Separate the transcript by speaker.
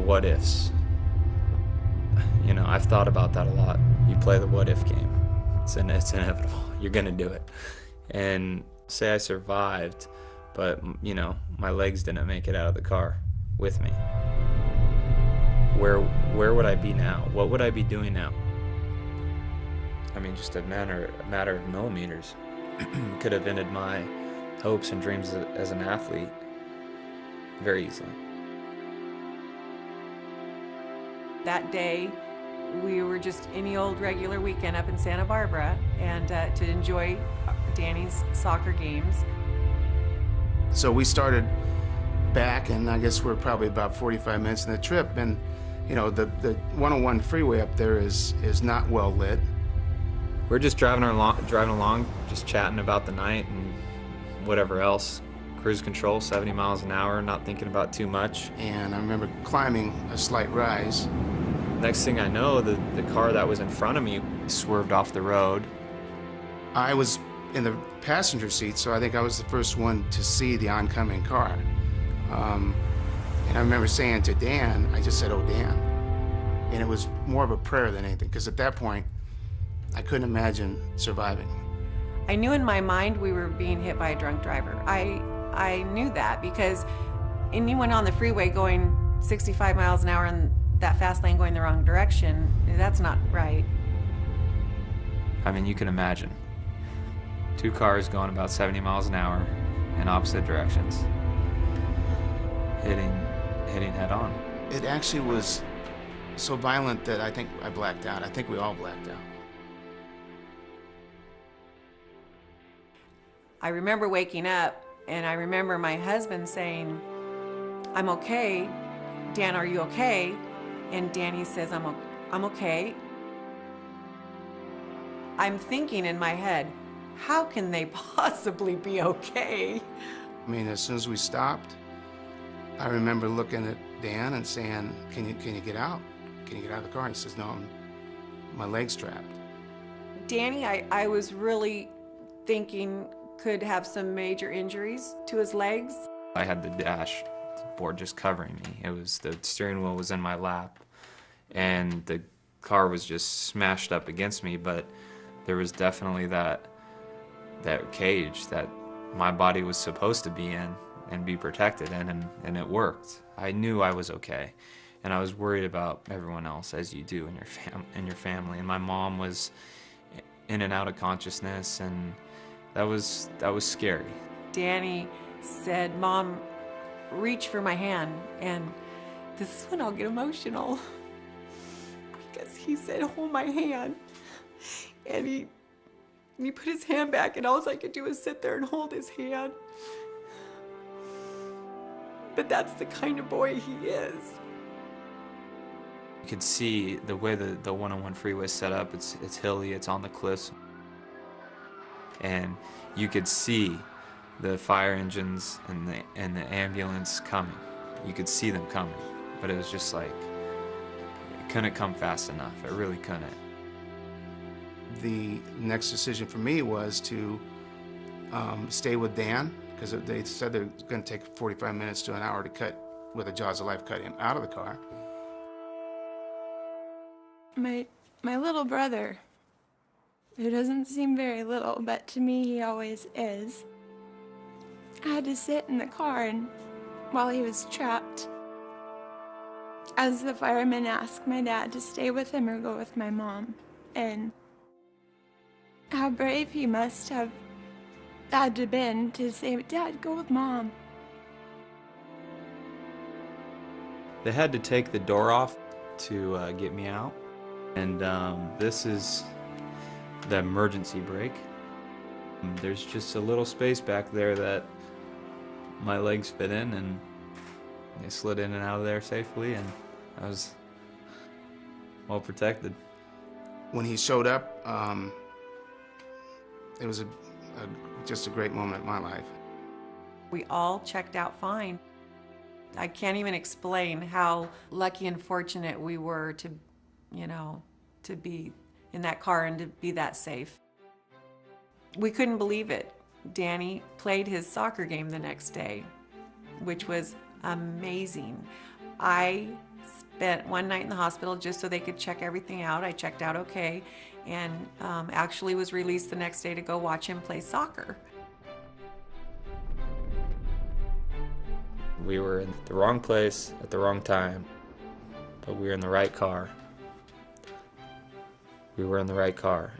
Speaker 1: the what ifs. You know, I've thought about that a lot. You play the what if game. It's inevitable. You're gonna do it. And say I survived, but you know, my legs didn't make it out of the car with me. Where would I be now? What would I be doing now? I mean, just a matter of millimeters could have ended my hopes and dreams as an athlete very easily.
Speaker 2: That day, we were just any old regular weekend up in Santa Barbara and to enjoy Danny's soccer games.
Speaker 3: So we started back, and I guess we're probably about 45 minutes in the trip, and you know, the 101 freeway up there is not well lit.
Speaker 1: We're just driving along, just chatting about the night and whatever else. Cruise control, 70 miles an hour, not thinking about too much.
Speaker 3: And I remember climbing a slight rise.
Speaker 1: Next thing I know, the car that was in front of me swerved off the road.
Speaker 3: I was in the passenger seat, so I think I was the first one to see the oncoming car. And I remember saying to Dan, I just said, "Oh, Dan." And it was more of a prayer than anything, because at that point, I couldn't imagine surviving.
Speaker 2: I knew in my mind we were being hit by a drunk driver. I knew that because anyone on the freeway going 65 miles an hour in that fast lane going the wrong direction, that's not right.
Speaker 1: I mean, you can imagine. Two cars going about 70 miles an hour in opposite directions, hitting head on.
Speaker 3: It actually was so violent that I think I blacked out. I think we all blacked out.
Speaker 2: I remember waking up, and I remember my husband saying, "I'm okay. Dan, are you okay?" And Danny says, I'm okay. I'm thinking in my head, how can they possibly be okay?
Speaker 3: I mean, as soon as we stopped, I remember looking at Dan and saying, can you get out? Can you get out of the car? And he says, "No, my leg's trapped."
Speaker 2: Danny, I was really thinking could have some major injuries to his legs.
Speaker 1: I had the dashboard just covering me. It was, the steering wheel was in my lap, and the car was just smashed up against me, but there was definitely that cage that my body was supposed to be in and be protected in, and it worked. I knew I was okay, and I was worried about everyone else, as you do in your family. And my mom was in and out of consciousness, and that was scary.
Speaker 2: Danny said, "Mom, reach for my hand." And this is when I'll get emotional, because he said, "Hold my hand." And he put his hand back, and all I could do was sit there and hold his hand. But that's the kind of boy he is.
Speaker 1: You could see the way the 101 freeway is set up. It's hilly, it's on the cliffs. And you could see the fire engines and the ambulance coming. You could see them coming, but it was just like, it couldn't come fast enough. It really couldn't.
Speaker 3: The next decision for me was to stay with Dan, because they said they're going to take 45 minutes to an hour to cut, with a Jaws of Life, cut him out of the car.
Speaker 4: My little brother, who doesn't seem very little, but to me he always is, I had to sit in the car and while he was trapped, as the firemen asked my dad to stay with him or go with my mom. And how brave he must have had to been to say, "Dad, go with Mom."
Speaker 1: They had to take the door off to get me out. And this is the emergency brake. There's just a little space back there that my legs fit in, and they slid in and out of there safely, and I was well protected.
Speaker 3: When he showed up, it was just a great moment in my life.
Speaker 2: We all checked out fine. I can't even explain how lucky and fortunate we were to, to be in that car and to be that safe. We couldn't believe it. Danny played his soccer game the next day, which was amazing. I spent one night in the hospital just so they could check everything out. I checked out okay, and actually was released the next day to go watch him play soccer.
Speaker 1: We were in the wrong place at the wrong time, but we were in the right car. We were in the right car.